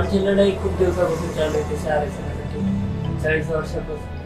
आमची लढाई खूप दिवसापासून चालू आहे त्याच्या आरक्षणासाठी 40 वर्षापासून.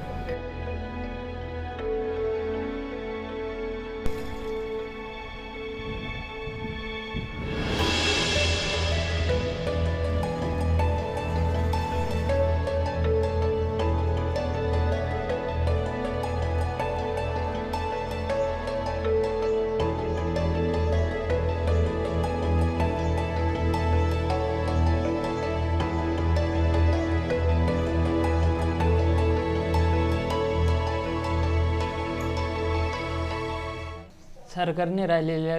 सरकारने राहिलेल्या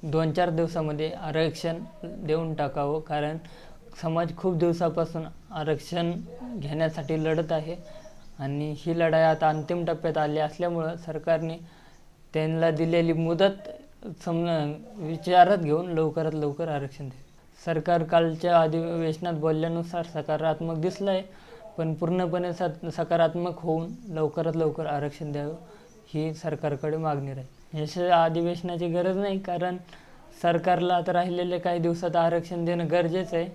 2-4 दिवसामध्ये आरक्षण देऊन टाकावं, कारण समाज खूप दिवसापासून आरक्षण घेण्यासाठी लढत आहे आणि ही लढाई आता अंतिम टप्प्यात आली असल्यामुळं सरकारने त्यांना दिलेली मुदत विचारात घेऊन लवकरात लवकर आरक्षण द्यावे. सरकार कालच्या अधिवेशनात बोलल्यानुसार सकारात्मक दिसलं आहे, पण पूर्णपणे सकारात्मक होऊन लवकरात लवकर आरक्षण द्यावं ही सरकारकडे मागणी राहील. याच्या अधिवेशनाची गरज नाही, कारण सरकारला आता राहिलेले काही दिवसात आरक्षण देणं गरजेचं आहे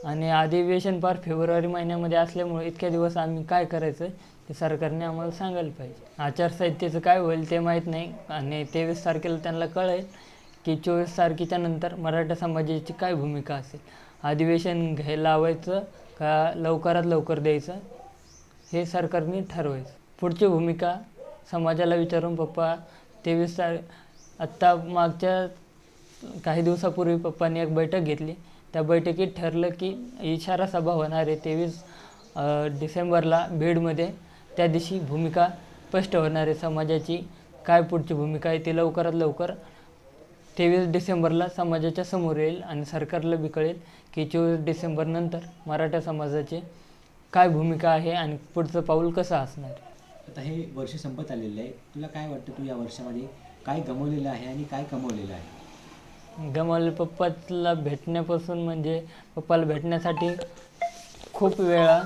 आणि अधिवेशन पार फेब्रुवारी महिन्यामध्ये असल्यामुळे इतक्या दिवस आम्ही काय करायचं ते सरकारने आम्हाला सांगायला पाहिजे. आचारसंहितेचं काय होईल ते माहीत नाही आणि 23 तारखेला त्यांना कळेल की 24 तारखेच्या नंतर मराठा समाजाची काय भूमिका असेल. अधिवेशन घ्यायला लावायचं का लवकरात लवकर द्यायचं हे सरकारने ठरवायचं. पुढची भूमिका समाजाला विचारून पप्पा 23 आत्ता मागच्या काही दिवसापूर्वी पप्पांनी एक बैठक घेतली. त्या बैठकीत ठरलं की इशारा सभा होणार आहे 23 डिसेंबरला बीडमध्ये. त्या दिवशी भूमिका स्पष्ट होणार आहे समाजाची, काय पुढची भूमिका आहे ती लवकरात लवकर 23 डिसेंबरला समाजाच्या समोर येईल आणि सरकारला बी कळेल की 24 डिसेंबरनंतर मराठा समाजाची काय भूमिका आहे आणि पुढचं पाऊल कसं असणार आहे. आता हे वर्ष संपत आलेलं आहे, तुला काय वाटतं तू या वर्षामध्ये काय गमावलेलं आहे आणि काय कमवलेलं आहे? गमावले पप्पाला भेटण्यापासून म्हणजे पप्पाला भेटण्यासाठी खूप वेळा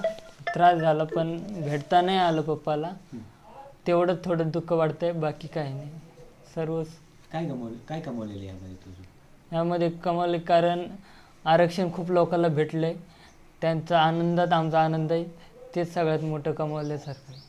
त्रास झाला, पण भेटता नाही आलं पप्पाला. तेवढं थोडं दुःख वाटतंय, बाकी काही नाही. सर्वच काय कमवलेलं आहे यामध्ये तुझं? यामध्ये कमावले, कारण आरक्षण खूप लोकांना भेटलं आहे, त्यांचा आनंदात आमचा आनंद आहे, तेच सगळ्यात मोठं कमावल्यासारखं आहे.